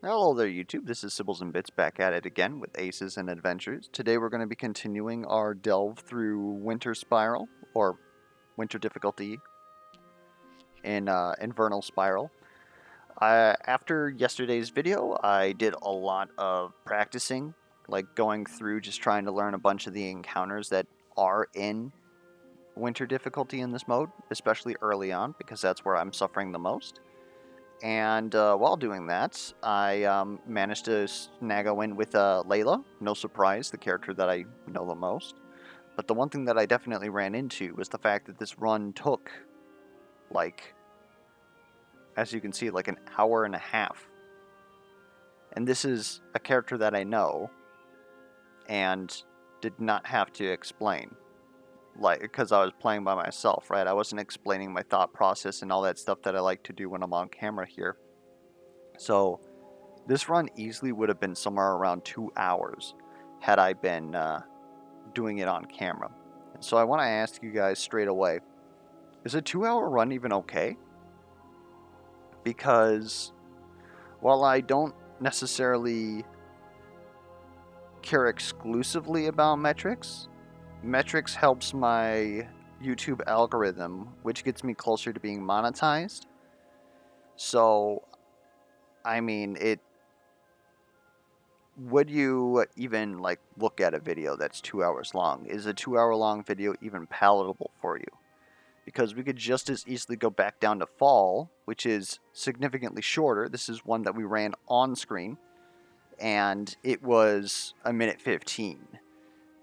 Hello there YouTube, this is Sibbles and Bits back at it again with Aces and Adventures. Today we're going to be continuing our delve through Winter Spiral, or Winter Difficulty in Infernal Spiral. After yesterday's video, I did a lot of practicing, like going through just trying to learn a bunch of the encounters that are in Winter Difficulty in this mode, especially early on, because that's where I'm suffering the most. And while doing that, I managed to snag a win with Layla. No surprise, the character that I know the most. But the one thing that I definitely ran into was the fact that this run took, like, as you can see, like an hour and a half. And this is a character that I know and did not have to explain. Like, because I was playing by myself, right? I wasn't explaining my thought process and all that stuff that I like to do when I'm on camera here. So this run easily would have been somewhere around 2 hours had I been doing it on camera. So I want to ask you guys straight away, is a 2 hour run even okay? Because while I don't necessarily care exclusively about metrics, metrics helps my YouTube algorithm, which gets me closer to being monetized. So, I mean, would you even like look at a video that's 2 hours long? Is a 2 hour long video even palatable for you? Because we could just as easily go back down to Fall, which is significantly shorter. This is one that we ran on screen, and it was a minute 15.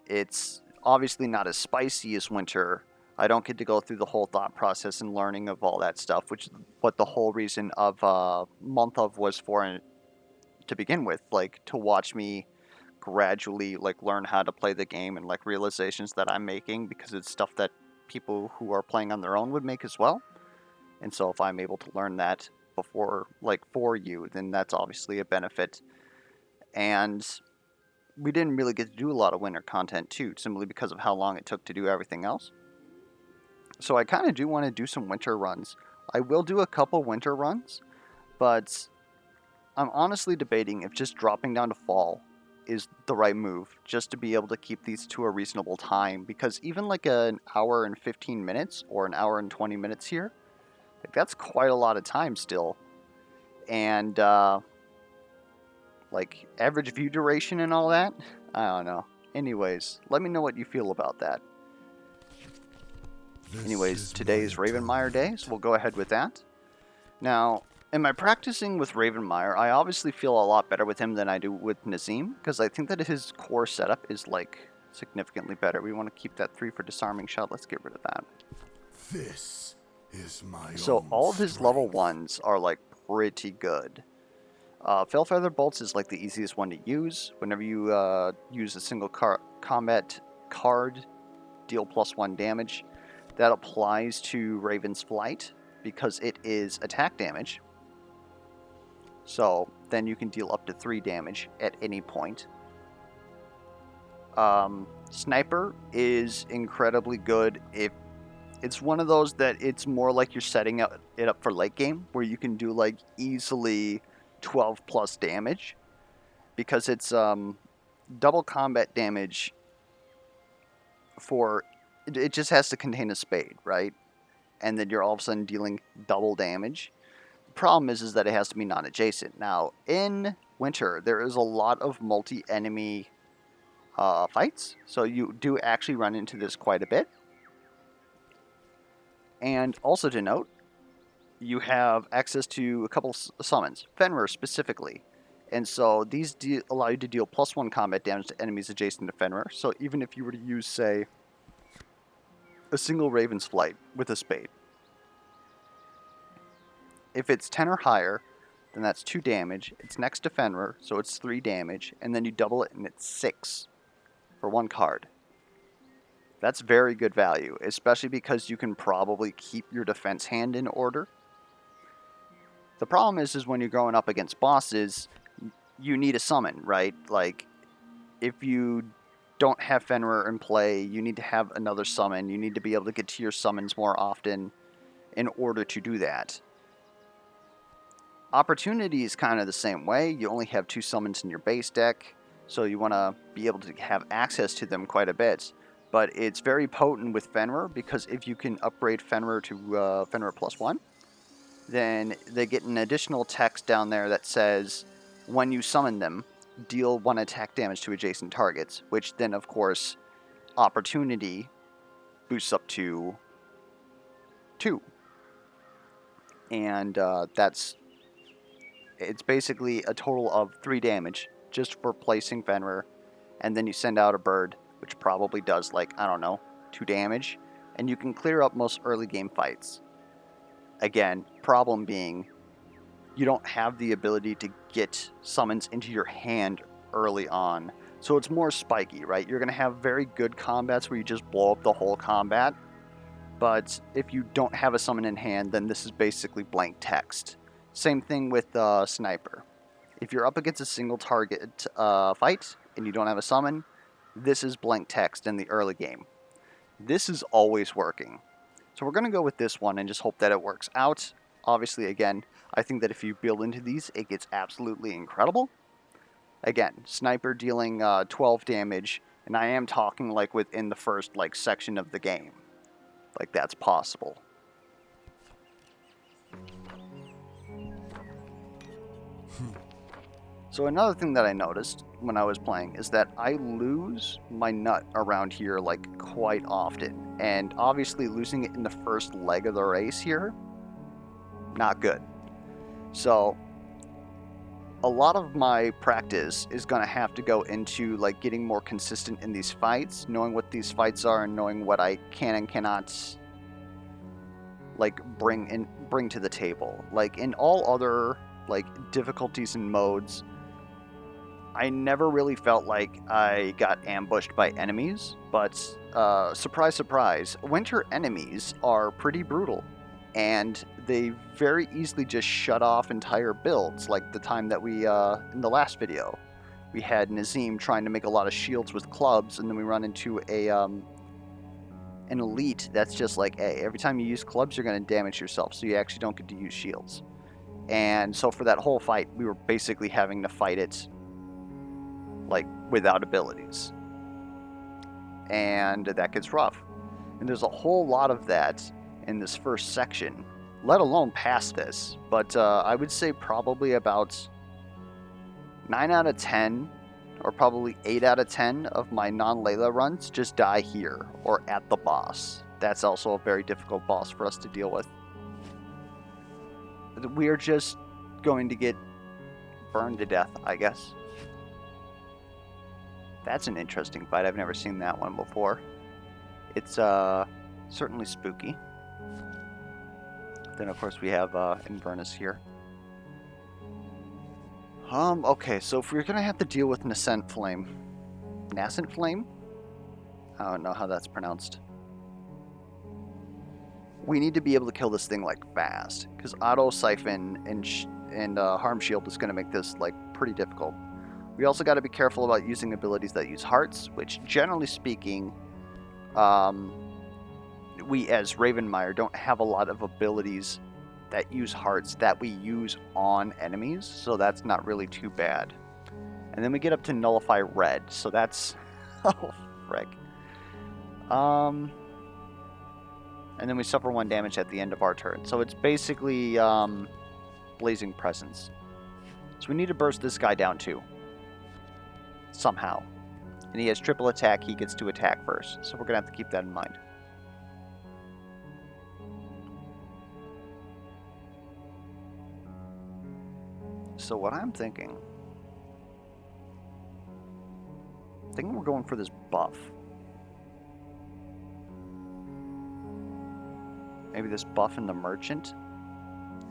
It's obviously not as spicy as Winter. I don't get to go through the whole thought process and learning of all that stuff, which is what the whole reason of Month of was for to begin with, like to watch me gradually like learn how to play the game and like realizations that I'm making, because it's stuff that people who are playing on their own would make as well. And so if I'm able to learn that before, like for you, then that's obviously a benefit. And we didn't really get to do a lot of winter content too, simply because of how long it took to do everything else. So I kind of do want to do some winter runs. I will do a couple winter runs, but I'm honestly debating if just dropping down to fall is the right move, just to be able to keep these to a reasonable time, because even like an hour and 15 minutes or an hour and 20 minutes here, like that's quite a lot of time still. And like average view duration and all that, I don't know. Anyways, let me know what you feel about that. This Anyways, is my today's Ravenmeyer day, so we'll go ahead with that. Now, in my practicing with Ravenmeyer, I obviously feel a lot better with him than I do with Nazim, because I think that his core setup is like significantly better. We want to keep that 3 for disarming shot. Let's get rid of that. This is my So own all of his level strength. 1s are like pretty good. Feather Bolts is like the easiest one to use. Whenever you use a single combat card, deal +1 damage. That applies to Raven's Flight because it is attack damage. So then you can deal up to 3 damage at any point. Sniper is incredibly good. If it's one of those that it's more like you're setting it up for late game, where you can do like easily 12 plus damage, because it's double combat damage for it just has to contain a spade, right? And then you're all of a sudden dealing double damage. The problem is that it has to be non-adjacent. Now, in Winter, there is a lot of multi-enemy fights, so you do actually run into this quite a bit. And also to note, you have access to a couple summons, Fenrir specifically. And so these allow you to deal +1 combat damage to enemies adjacent to Fenrir. So even if you were to use, say, a single Raven's Flight with a spade, if it's 10 or higher, then that's 2 damage. It's next to Fenrir, so it's 3 damage, and then you double it and it's 6 for 1 card. That's very good value, especially because you can probably keep your defense hand in order. The problem is when you're going up against bosses, you need a summon, right? Like, if you don't have Fenrir in play, you need to have another summon. You need to be able to get to your summons more often in order to do that. Opportunity is kind of the same way. You only have 2 summons in your base deck, so you want to be able to have access to them quite a bit. But it's very potent with Fenrir, because if you can upgrade Fenrir to Fenrir +1, then they get an additional text down there that says, when you summon them, deal 1 attack damage to adjacent targets, which then, of course, Opportunity boosts up to 2. And it's basically a total of 3 damage just for placing Fenrir, and then you send out a bird, which probably does, like, I don't know, 2 damage, and you can clear up most early game fights. Again, problem being, you don't have the ability to get summons into your hand early on, so it's more spiky, right? You're going to have very good combats where you just blow up the whole combat, but if you don't have a summon in hand, then this is basically blank text. Same thing with Sniper. If you're up against a single target fight and you don't have a summon, this is blank text in the early game. This is always working. So we're going to go with this one and just hope that it works out. Obviously, again, I think that if you build into these, it gets absolutely incredible. Again, Sniper dealing 12 damage, and I am talking like within the first section of the game. Like, that's possible. So another thing that I noticed when I was playing is that I lose my nut around here quite often. And obviously losing it in the first leg of the race here, not good. So a lot of my practice is going to have to go into getting more consistent in these fights, knowing what these fights are and knowing what I can and cannot bring to the table. Like in all other difficulties and modes, I never really felt like I got ambushed by enemies, but surprise, surprise, winter enemies are pretty brutal, and they very easily just shut off entire builds, like the time that we, in the last video, we had Nazim trying to make a lot of shields with clubs, and then we run into an elite that's just like, hey, every time you use clubs, you're going to damage yourself, so you actually don't get to use shields. And so for that whole fight, we were basically having to fight it without abilities, and that gets rough. And there's a whole lot of that in this first section, let alone past this. But I would say probably about 9 out of 10, or probably 8 out of 10 of my non-Layla runs just die here or at the boss. That's also a very difficult boss for us to deal with. We are just going to get burned to death, I guess. That's an interesting fight. I've never seen that one before. It's certainly spooky. Then, of course, we have Inverness here. Okay, so if we're going to have to deal with Nascent Flame... Nascent Flame? I don't know how that's pronounced. We need to be able to kill this thing, fast. Because Auto Siphon and Harm Shield is going to make this, pretty difficult. We also got to be careful about using abilities that use hearts, which, generally speaking, we as Ravenmeyer don't have a lot of abilities that use hearts that we use on enemies, so that's not really too bad. And then we get up to Nullify Red, so that's... oh, frick. And then we suffer 1 damage at the end of our turn. So it's basically Blazing Presence. So we need to burst this guy down too. Somehow. And he has triple attack, he gets to attack first. So we're going to have to keep that in mind. So what I'm thinking we're going for this buff. Maybe this buff in the Merchant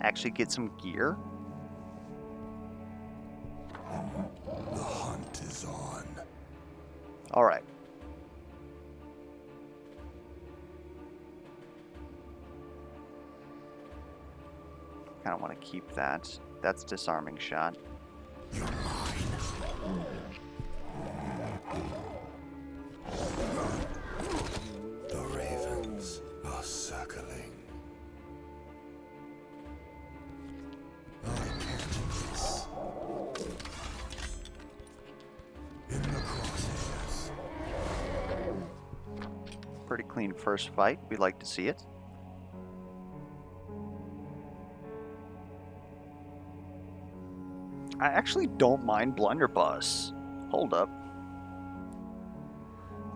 actually get some gear. The hunt is on. Alright. Kind of want to keep that. That's disarming shot. You're mine. The ravens are circling. I Pretty clean first fight. We like to see it. I actually don't mind Blunderbuss. Hold up.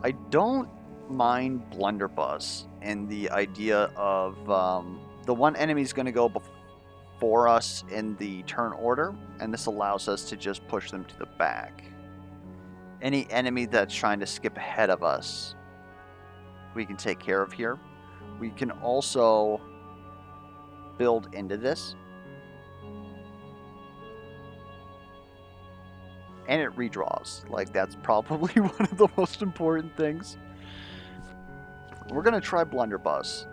I don't mind Blunderbuss and the idea of the one enemy is going to go before us in the turn order, and this allows us to just push them to the back. Any enemy that's trying to skip ahead of us, we can take care of here. We can also build into this. And it redraws. Like, that's probably one of the most important things. We're going to try Blunderbuss.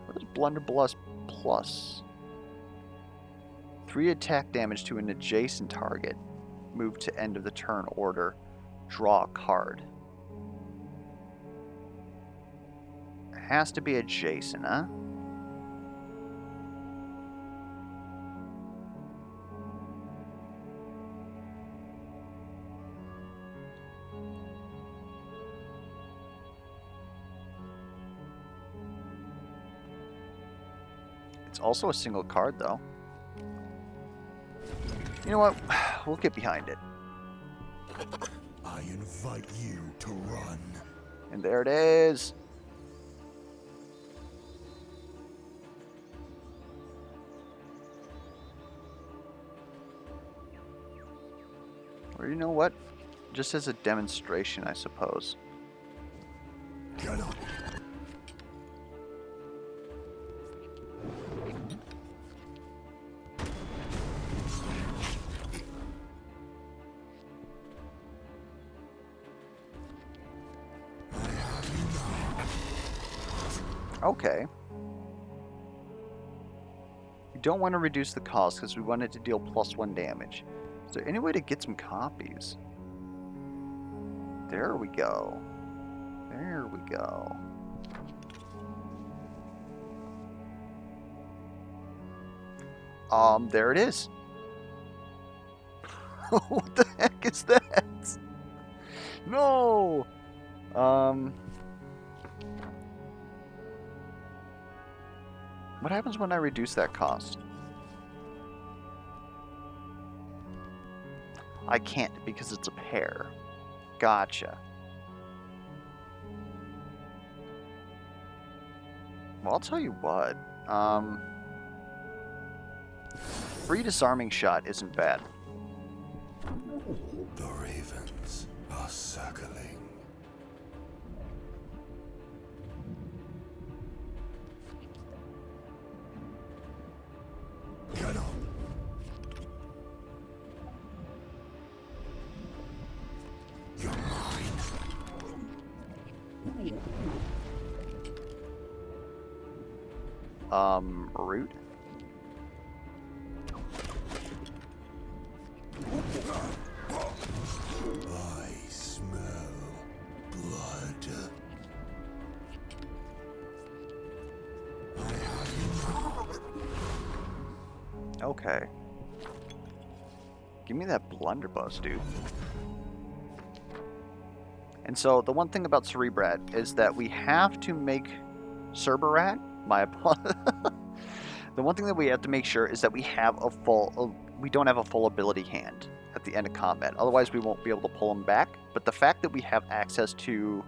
What is Blunderbuss plus? 3 attack damage to an adjacent target. Move to end of the turn order. Draw a card. It has to be adjacent, huh? It's also a single card, though. You know what? We'll get behind it. I invite you to run. And there it is. Or you know what? Just as a demonstration, I suppose. Get up. Okay. We don't want to reduce the cost because we want it to deal +1 damage. Is there any way to get some copies? There we go. There we go. There it is. What the heck is that? No! What happens when I reduce that cost? I can't because it's a pair. Gotcha. Well, I'll tell you what. Free disarming shot isn't bad. The ravens are circling. Get up. You're mine. Root? I smell blood. I have you now. Okay. Give me that blunderbuss, dude. And so the one thing about Cerebrat is that we have to make Cerberat, the one thing that we have to make sure is that we have we don't have a full ability hand at the end of combat. Otherwise, we won't be able to pull him back. But the fact that we have access to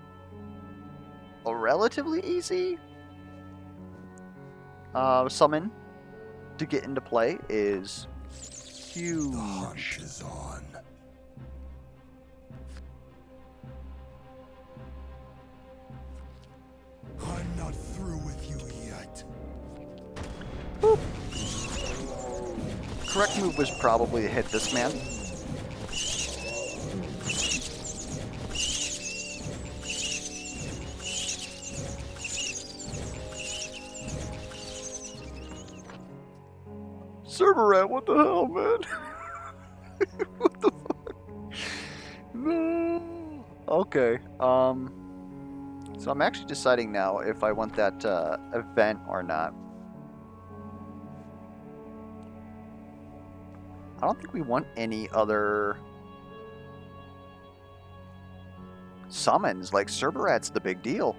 a relatively easy summon to get into play is huge. The hunt is on. I'm not through with you yet. Boop. Correct move was probably to hit this man. Cerberat, what the hell, man? What the fuck? No. Okay. So I'm actually deciding now if I want that event or not. I don't think we want any other summons, like Cerberat's the big deal.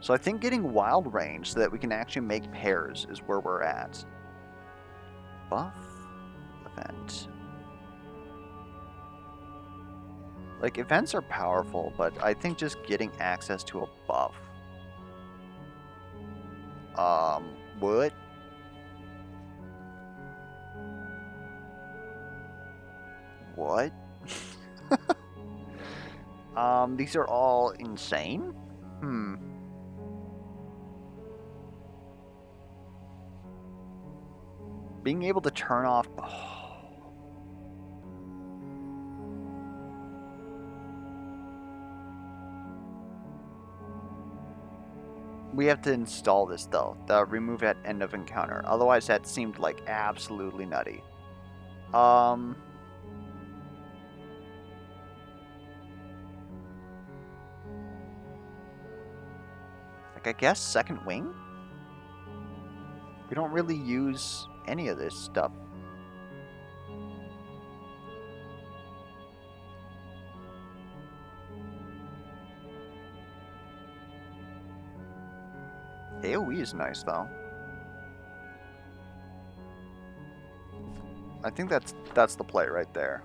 So I think getting wild range so that we can actually make pairs is where we're at. Buff event. Like, events are powerful, but I think just getting access to a buff. What? What? These are all insane? Being able to turn off... Oh. We have to install this, though. The remove at end of encounter. Otherwise, that seemed like absolutely nutty. Like, I guess second wing? We don't really use any of this stuff. AoE is nice, though. I think that's the play right there.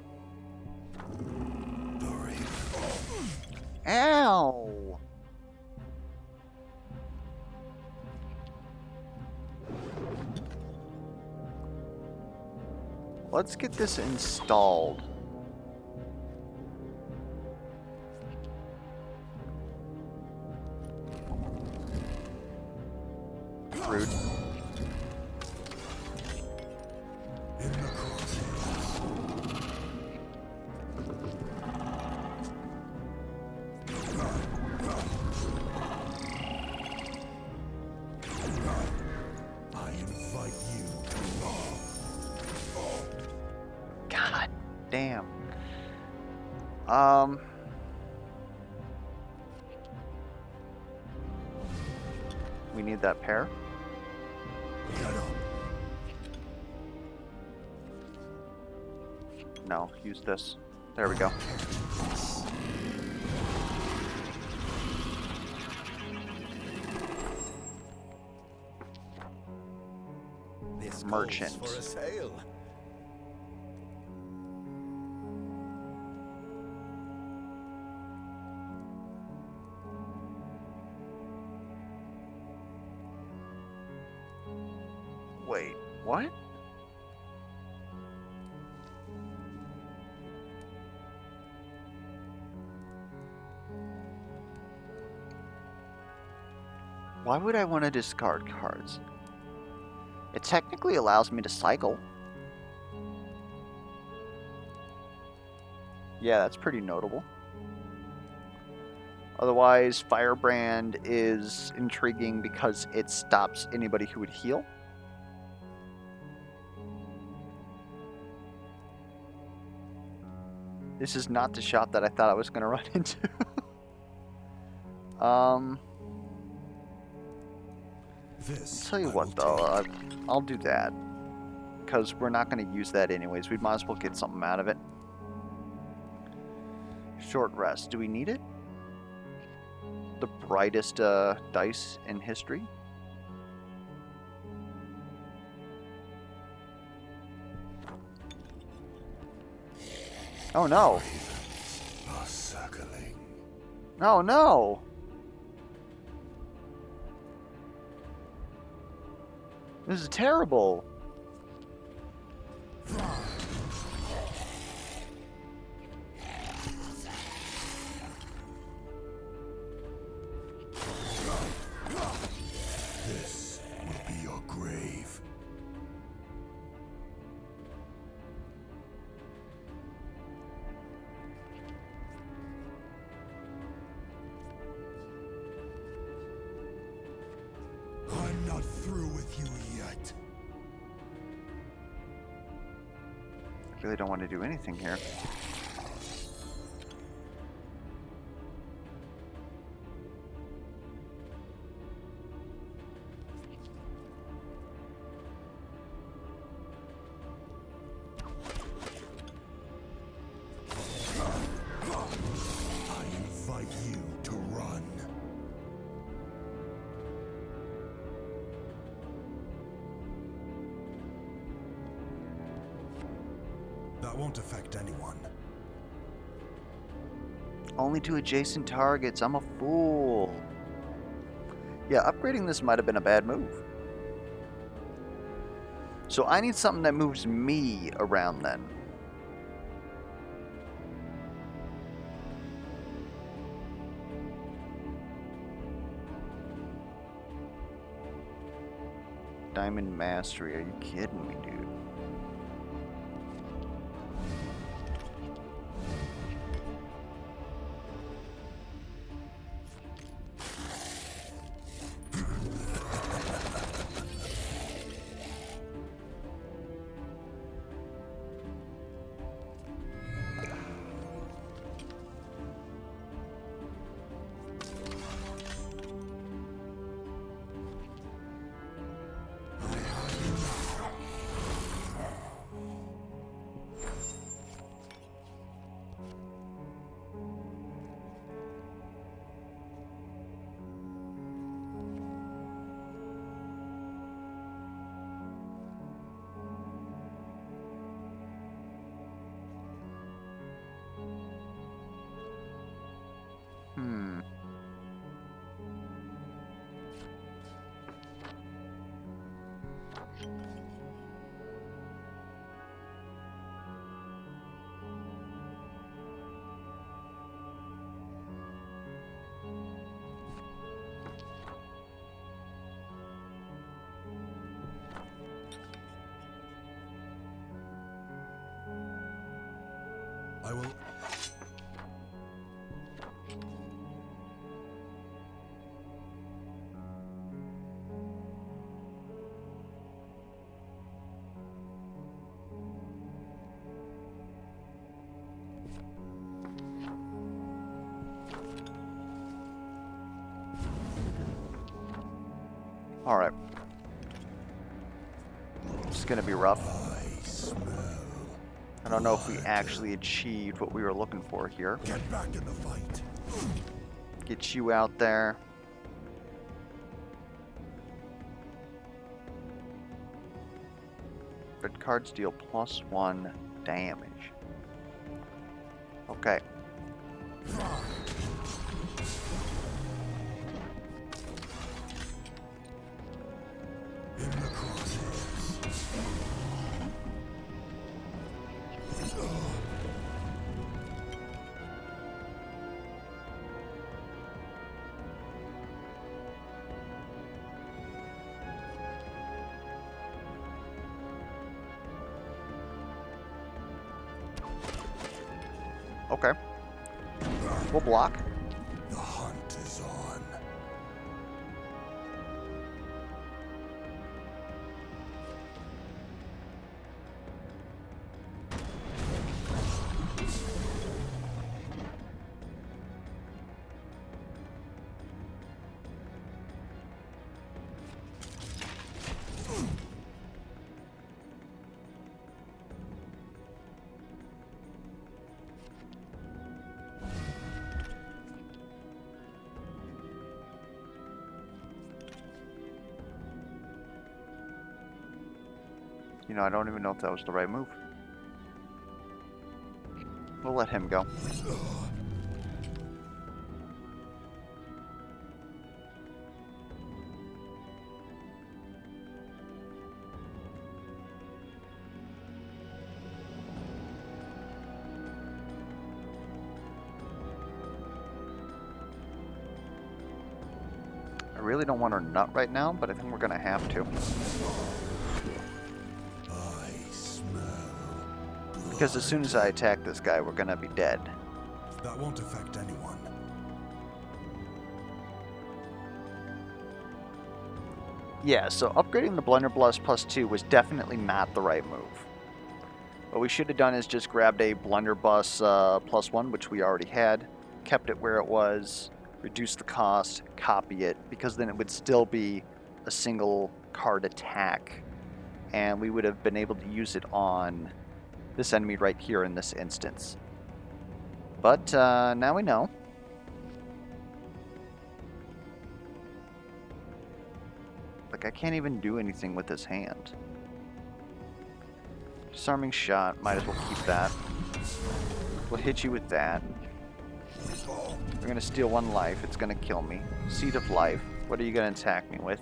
Ow! Let's get this installed. Rude. In the crosshairs. I invite you to love. God damn. We need that pair. Get up. No, use this. There we go. This Merchant. calls for a sale. Wait, what? Why would I want to discard cards? It technically allows me to cycle. Yeah, that's pretty notable. Otherwise, Firebrand is intriguing because it stops anybody who would heal. This is not the shot that I thought I was going to run into. This Tell you I what, will though, take. I'll do that. Because we're not going to use that anyways. We might as well get something out of it. Short rest. Do we need it? The brightest dice in history? Oh no. Are circling. Oh no. This is terrible. This will be your grave. I'm not through with you yet. I really don't want to do anything here. I invite That won't affect anyone. Only to adjacent targets. I'm a fool. Yeah, upgrading this might have been a bad move. So I need something that moves me around then. Diamond Mastery. Are you kidding me, dude? Hmm. I will. Alright. This is gonna be rough. I smell. I don't know if we actually achieved what we were looking for here. Get back in the fight. Get you out there. Red cards deal +1 damage. Okay. In the crosshairs. Okay. We'll block. The hunt is on. You know, I don't even know if that was the right move. We'll let him go. I really don't want her nut right now, but I think we're gonna have to. I smell. Because as soon as I attack this guy, we're gonna be dead. That won't affect anyone. Yeah, so upgrading the Blunderbuss +2 was definitely not the right move. What we should have done is just grabbed a Blunderbuss +1, which we already had, kept it where it was, reduced the cost, copy it, because then it would still be a single card attack, and we would have been able to use it on this enemy right here in this instance. But now we know. Like, I can't even do anything with this hand. Disarming shot. Might as well keep that. We'll hit you with that. We're gonna steal 1 life. It's gonna kill me. Seed of life. What are you gonna attack me with?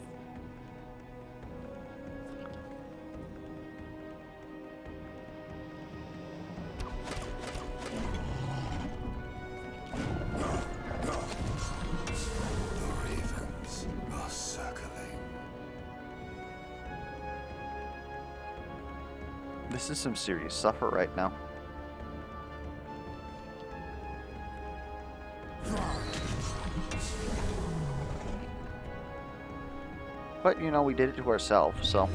The ravens are circling. This is some serious suffer right now. But, you know, we did it to ourselves, so...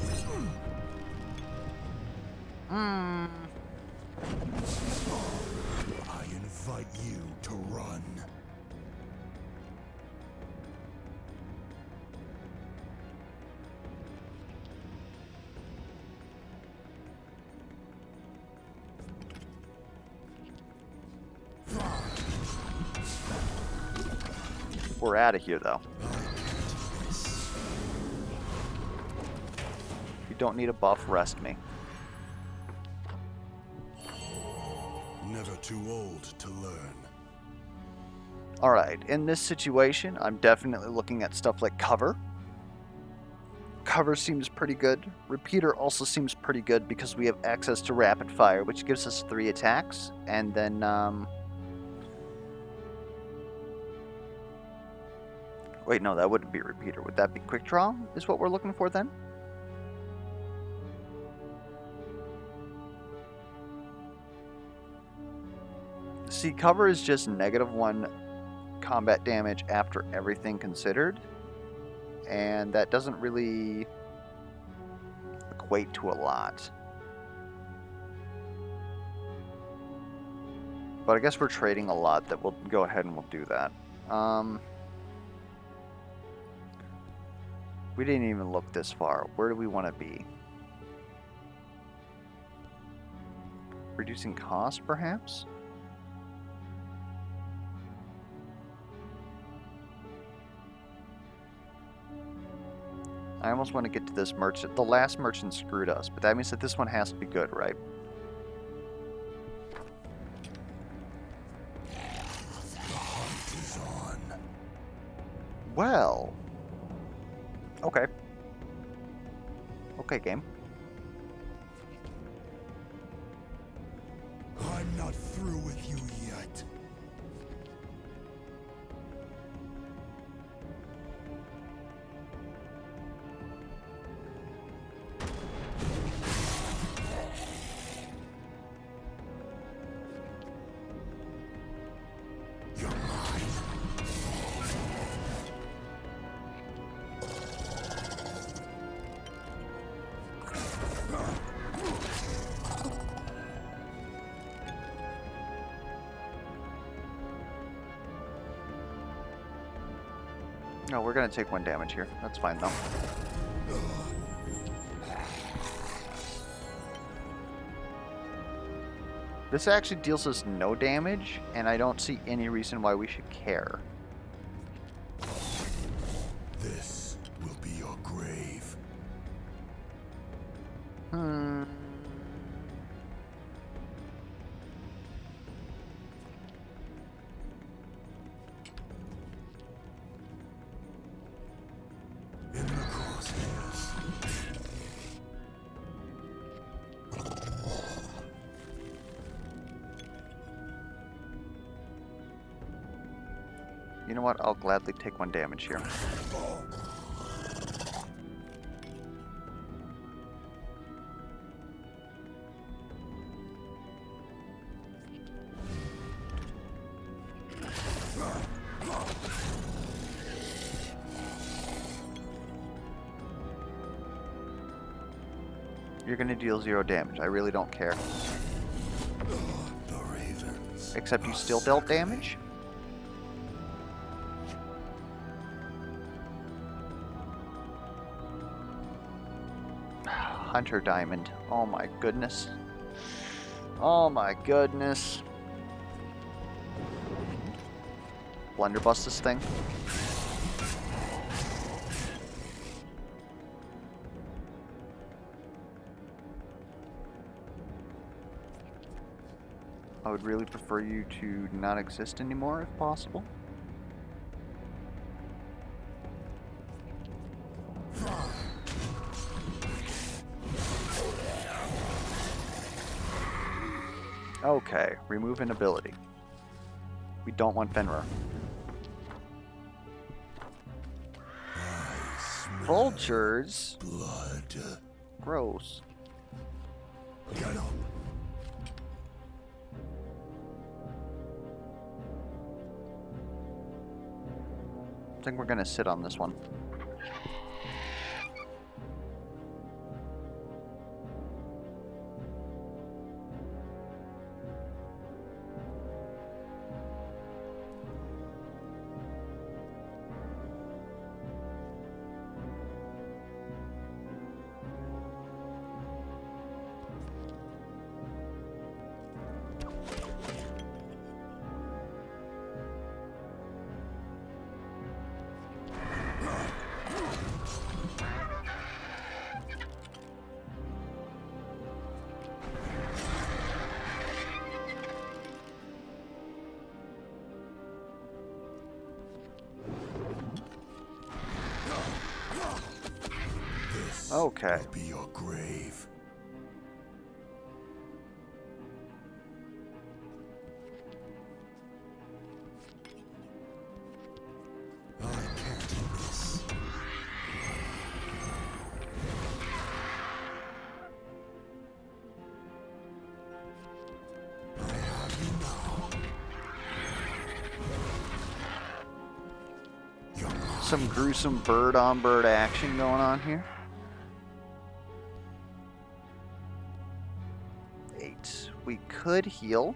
I invite you to run. We're out of here, though. If you don't need a buff, rest me. Never too old to learn. Alright, in this situation, I'm definitely looking at stuff like cover. Cover seems pretty good. Repeater also seems pretty good because we have access to rapid fire, which gives us 3 attacks. And then, wait, no, that wouldn't be repeater. Would that be quick draw, is what we're looking for then? See, cover is just -1 combat damage after everything considered. And that doesn't really equate to a lot. But I guess we're trading a lot that we'll go ahead and we'll do that. We didn't even look this far. Where do we want to be? Reducing cost, perhaps? I almost want to get to this merchant. The last merchant screwed us, but that means that this one has to be good, right? The hunt is on. Well. Okay. Okay, game. I'm not through with you yet. You're mine. No, we're gonna take 1 damage here. That's fine though. This actually deals us no damage, and I don't see any reason why we should care. This will be your grave. Hmm. In the crosshairs. You know what? I'll gladly take 1 damage here. You're gonna deal 0 damage. I really don't care. The ravens. Except you are still dealt circling. damage? Hunter Diamond. Oh my goodness. Oh my goodness. Blunderbuss this thing. I would really prefer you to not exist anymore if possible. Okay, remove an ability. We don't want Fenrir. Vultures? Blood. Gross. Get up. I think we're gonna sit on this one. Okay. Will be your grave. I can't miss. I have you now. You're mine. Some gruesome bird-on-bird action going on here. 8. We could heal.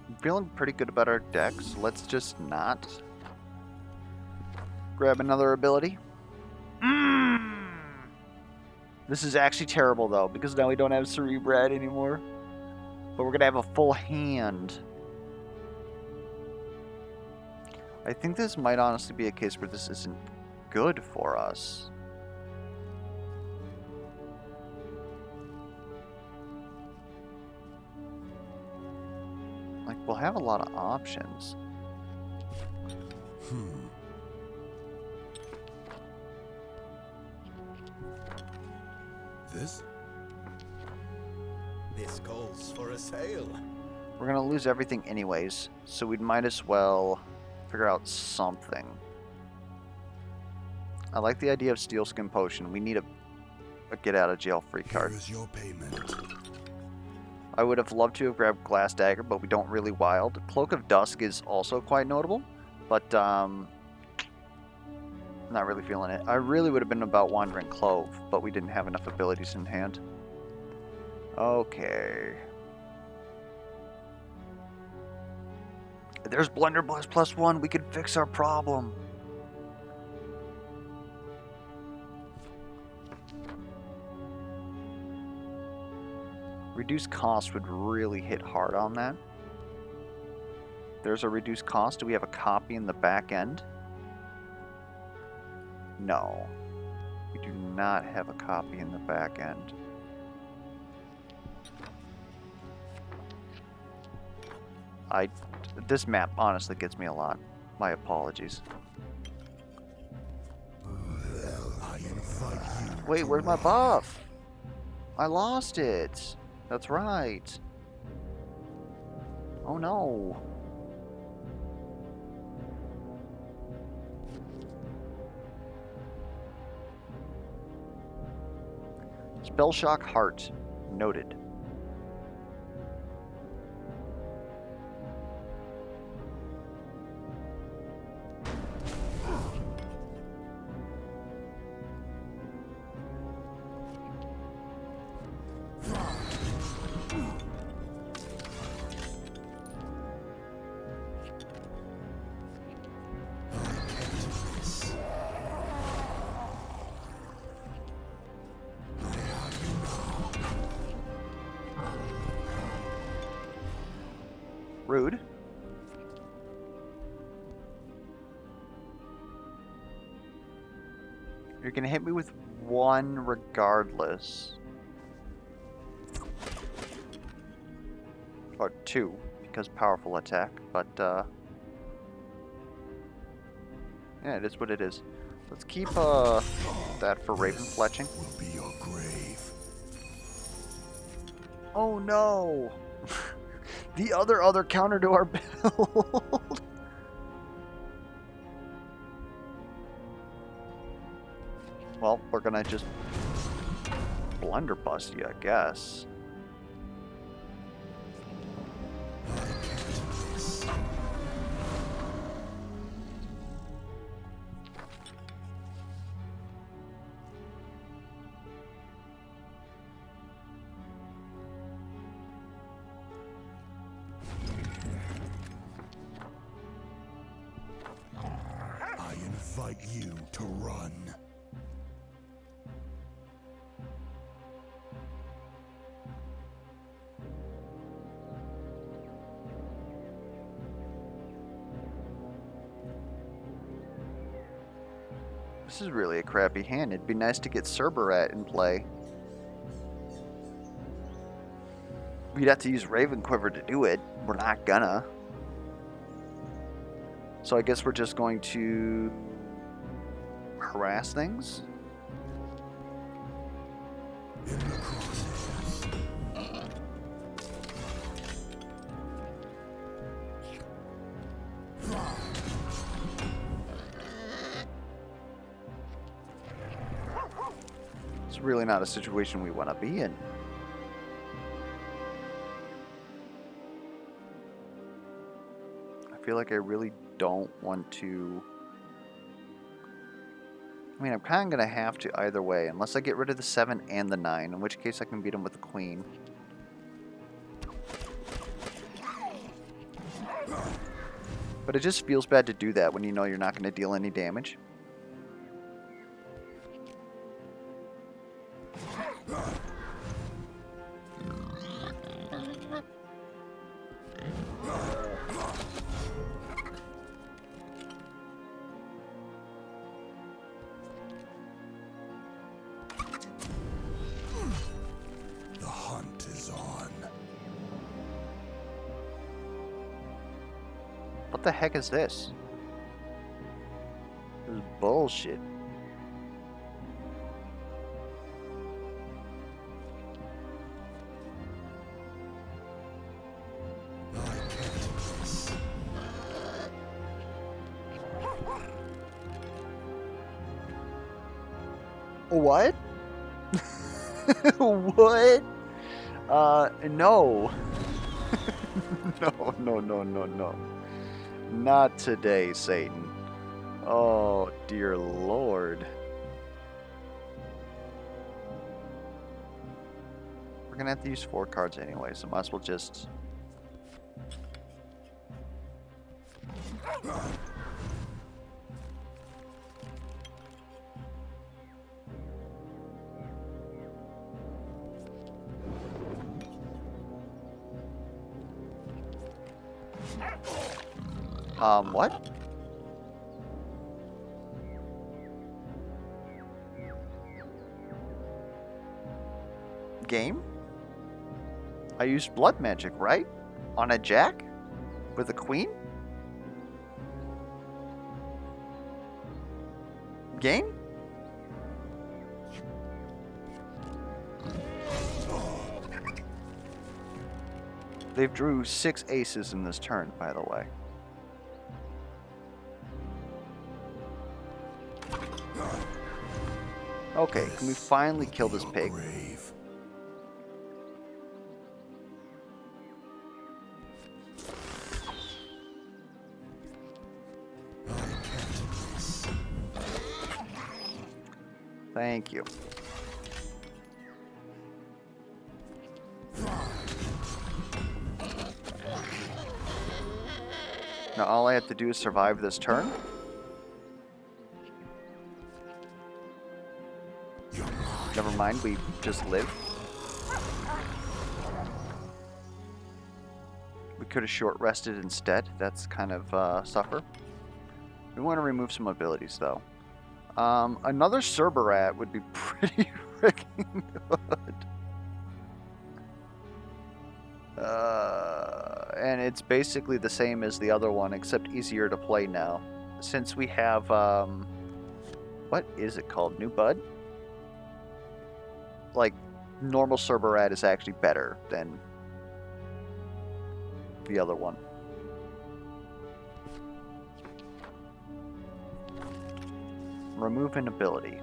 I'm feeling pretty good about our decks. Let's just not grab another ability. This is actually terrible, though, because now we don't have Cerebrad anymore. But we're going to have a full hand. I think this might honestly be a case where this isn't good for us. Like, we'll have a lot of options. This? This calls for a sail. We're going to lose everything anyways, so we might as well figure out something. I like the idea of Steel Skin Potion. We need a get-out-of-jail-free card. Here's your payment. I would have loved to have grabbed Glass Dagger, but we don't really wild. Cloak of Dusk is also quite notable, but not really feeling it. I really would have been about Wandering Clove, but we didn't have enough abilities in hand. Okay. There's Blunderbuss +1. We could fix our problem. Reduced cost would really hit hard on that. There's a reduced cost. Do we have a copy in the back end? No. We do not have a copy in the back end. This map honestly gets me a lot. My apologies. I invite you. Wait, where's my buff? I lost it. That's right. Oh no. Spell Shock Heart. Noted. Rude. You're gonna hit me with one regardless. Or 2, because powerful attack, but yeah, it is what it is. Let's keep that for Raven fletching. Will be your grave. Oh no! The other counter to our build! Well, we're gonna just blunderbuss you, I guess. I invite you to run. This is really a crappy hand. It'd be nice to get Cerberat in play. We'd have to use Raven Quiver to do it. We're not gonna. So I guess we're just going to harass things. In the crosshairs. It's really not a situation we want to be in. I feel like I really don't want to... I mean, I'm kind of going to have to either way, unless I get rid of the 7 and the 9, in which case I can beat him with the Queen. But it just feels bad to do that when you know you're not going to deal any damage. The hunt is on. What the heck is this? This is bullshit. What? What? No. No. Not today, Satan. Oh, dear Lord. We're gonna have to use 4 cards anyway, so might as well just... what? Game? I used blood magic, right? On a jack? With a queen? Game? They've drew 6 aces in this turn, by the way. Okay, can we finally kill this pig? Grave. Thank you. Now all I have to do is survive this turn. Never mind, we just live. We could have short rested instead. That's kind of suffer. We want to remove some abilities though. Another Cerberat would be pretty freaking good. And it's basically the same as the other one, except easier to play now. Since we have, what is it called? New Bud? Like, normal Cerberus is actually better than the other one. Remove an ability.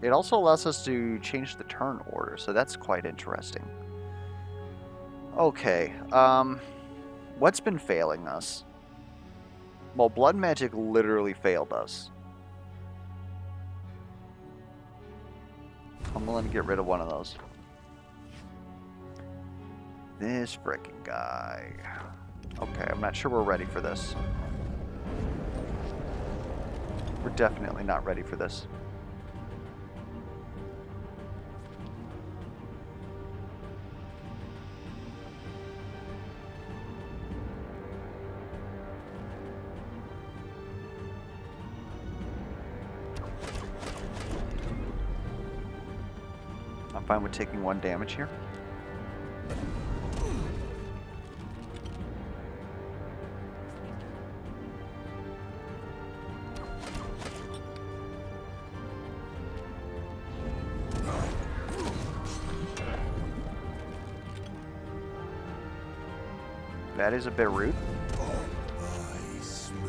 It also allows us to change the turn order, so that's quite interesting. Okay, what's been failing us? Well, blood magic literally failed us. I'm willing to get rid of one of those. This frickin' guy. Okay, I'm not sure we're ready for this. We're definitely not ready for this. I'm fine with taking 1 damage here. That is a bit rude. I smell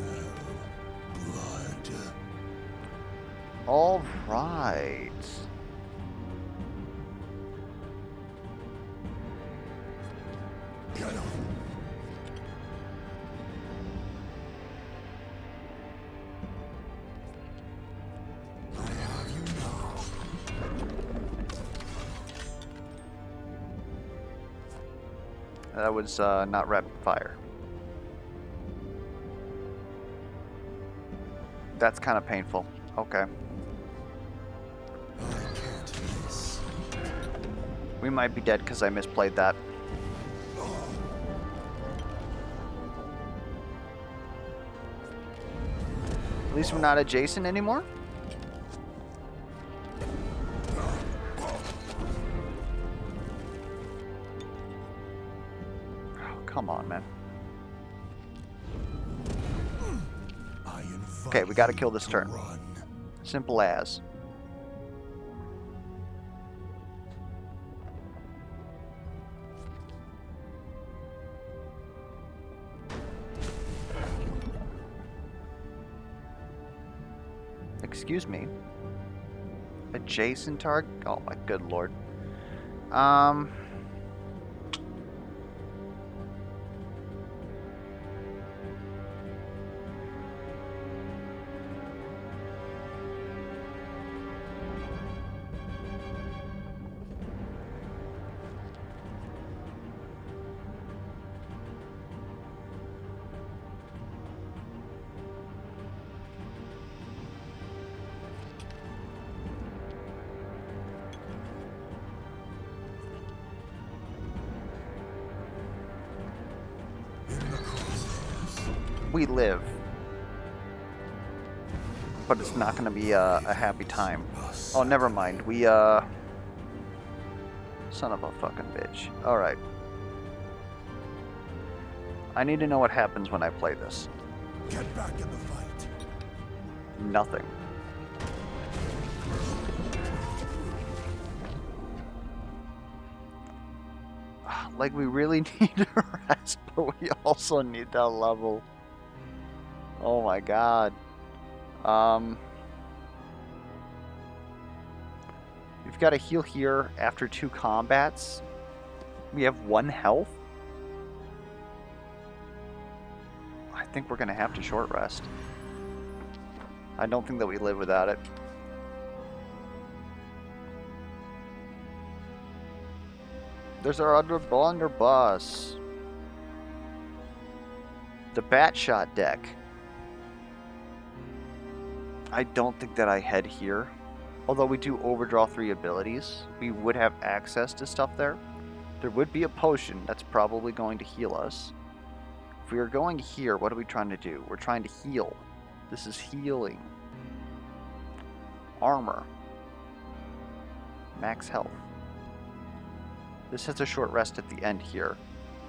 blood. All right. Get him. I have you now. That was not rapid fire. That's kind of painful. Okay. I can't miss. We might be dead because I misplayed that. At least we're not adjacent anymore. Oh, come on, man. Okay, we gotta kill this turn. Run. Simple as. Excuse me. Adjacent target? Oh my good lord. We live. But it's not going to be a happy time. Oh, never mind. We, son of a fucking bitch. Alright. I need to know what happens when I play this. Get back in the fight. Nothing. Like, we really need to rest, but we also need that level. Oh my god. We've got to heal here after 2 combats. We have 1 health. I think we're going to have to short rest. I don't think that we live without it. There's our blunderbuss. The bat shot deck. I don't think that I head here. Although we do overdraw 3 abilities, we would have access to stuff there. There would be a potion that's probably going to heal us. If we are going here, what are we trying to do? We're trying to heal. This is healing. Armor. Max health. This has a short rest at the end here.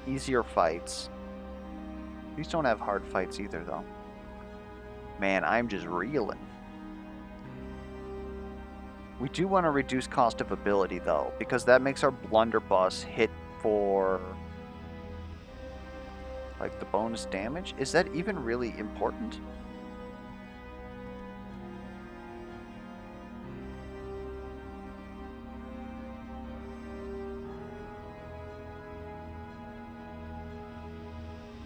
Easier fights. These don't have hard fights either, though. Man, I'm just reeling. We do want to reduce cost of ability, though, because that makes our blunderbuss hit for, like, the bonus damage. Is that even really important?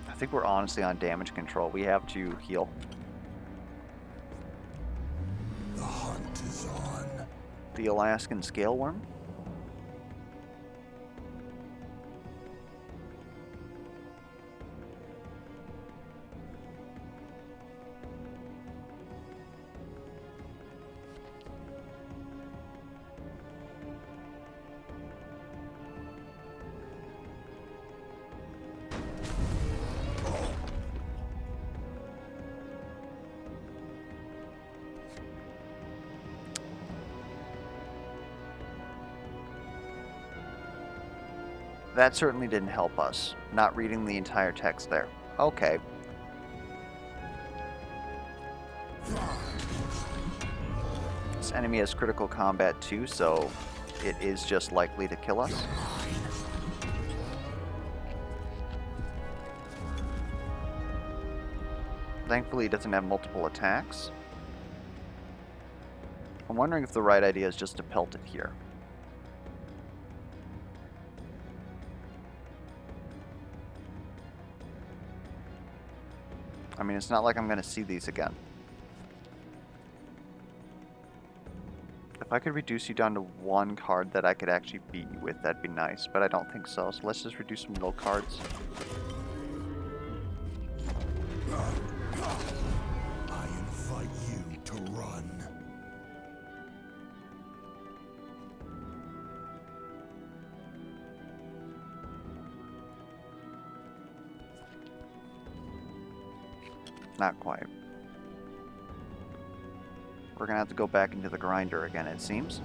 I think we're honestly on damage control. We have to heal. The hunt is on. The Alaskan scaleworm. That certainly didn't help us, not reading the entire text there. Okay. This enemy has critical combat too, so it is just likely to kill us. Thankfully, it doesn't have multiple attacks. I'm wondering if the right idea is just to pelt it here. I mean, it's not like I'm going to see these again. If I could reduce you down to one card that I could actually beat you with, that'd be nice, but I don't think so. So let's just reduce some low cards. I invite you to run. Not quite. We're gonna have to go back into the grinder again, it seems.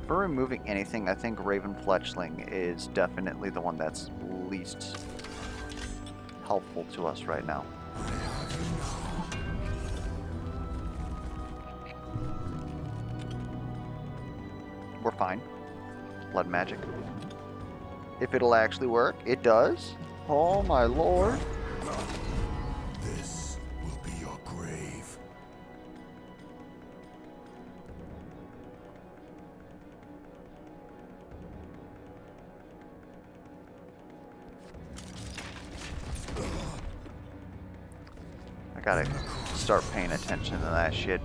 For removing anything, I think Raven Fletchling is definitely the one that's least helpful to us right now. We're fine. Blood magic. If it'll actually work, it does. Oh my lord. This will be your grave. I gotta start paying attention to that shit.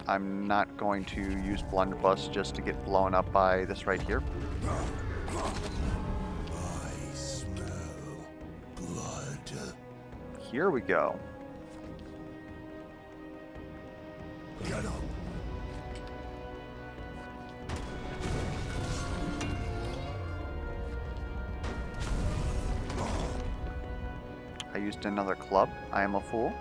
I'm not going to use Blunderbuss just to get blown up by this right here. I smell blood. Here we go. Get up. I used another club. I am a fool.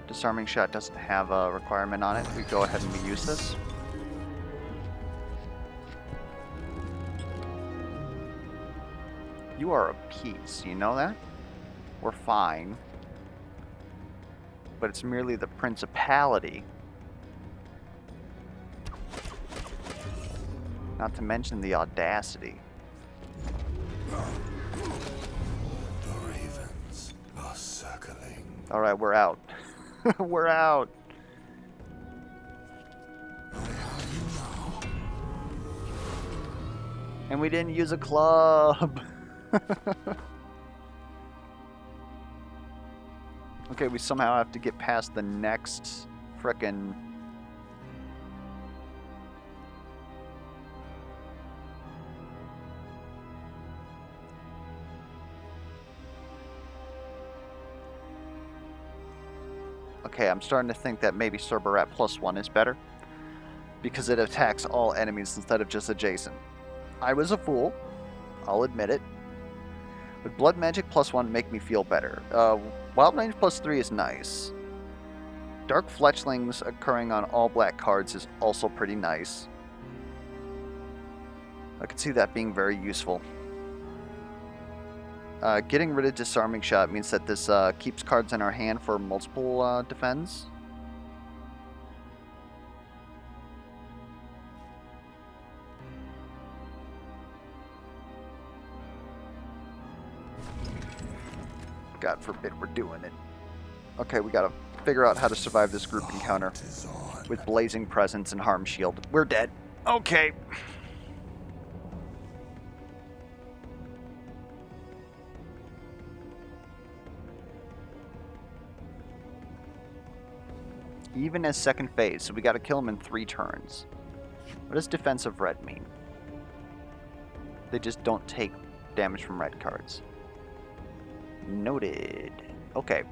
Disarming shot doesn't have a requirement on it. We go ahead and we use this. You are a piece, you know that? We're fine. But it's merely the principality. Not to mention the audacity. The ravens are circling. Alright, we're out. We're out. And we didn't use a club. Okay, we somehow have to get past the next frickin' Okay, I'm starting to think that maybe Cerberus +1 is better, because it attacks all enemies instead of just adjacent. I was a fool, I'll admit it. But Blood Magic +1 make me feel better. Wild Range +3 is nice. Dark Fletchlings occurring on all black cards is also pretty nice. I could see that being very useful. Getting rid of Disarming Shot means that this keeps cards in our hand for multiple defense. God forbid we're doing it. Okay, we gotta figure out how to survive this group encounter with Blazing Presence and Harm Shield. We're dead. Okay. Even as second phase, so we gotta kill him in 3 turns. What does Defensive Red mean? They just don't take damage from red cards. Noted. Okay.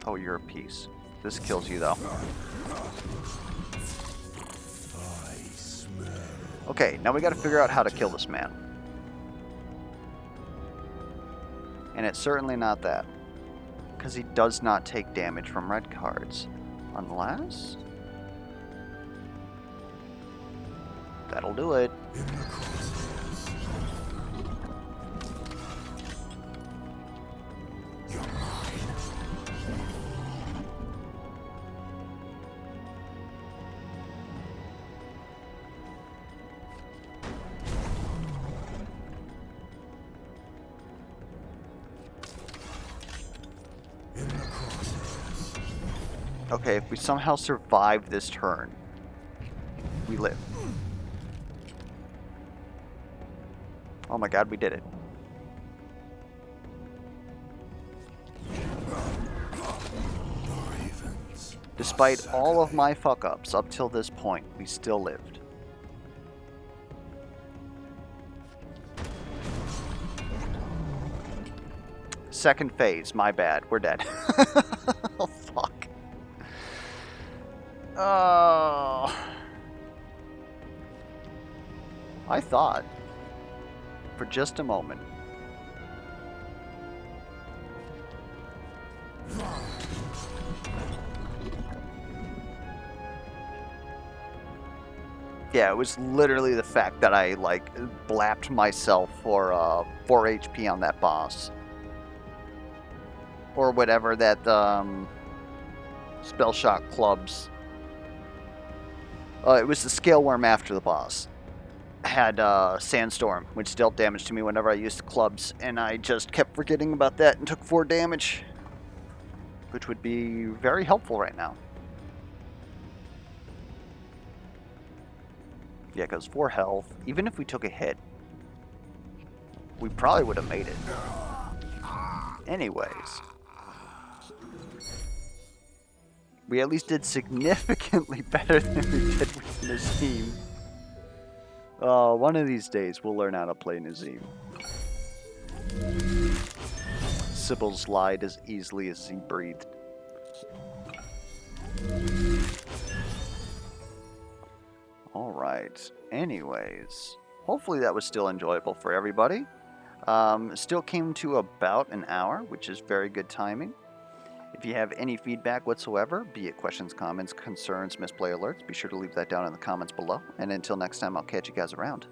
Oh, you're a piece. This kills you, though. Okay, now we gotta figure out how to kill this man. And it's certainly not that. Because he does not take damage from red cards. Unless... that'll do it. Okay, if we somehow survive this turn, we live. Oh my god, we did it. Despite all of my fuck-ups up till this point, we still lived. Second phase, my bad. We're dead. Oh, fuck. Oh. I thought, for just a moment, yeah, it was literally the fact that I, like, blapped myself for 4 HP on that boss. Or whatever that, Spell Shock clubs. It was the Scale Worm after the boss. Had Sandstorm, which dealt damage to me whenever I used the clubs, and I just kept forgetting about that and took 4 damage. Which would be very helpful right now. Yeah, because 4 health, even if we took a hit, we probably would have made it. Anyways. We at least did significantly better than we did with Nazim. One of these days we'll learn how to play Nazim. Sybil's lied as easily as he breathed. Alright. Anyways, hopefully that was still enjoyable for everybody. Still came to about an hour, which is very good timing. If you have any feedback whatsoever, be it questions, comments, concerns, misplay alerts, be sure to leave that down in the comments below. And until next time, I'll catch you guys around.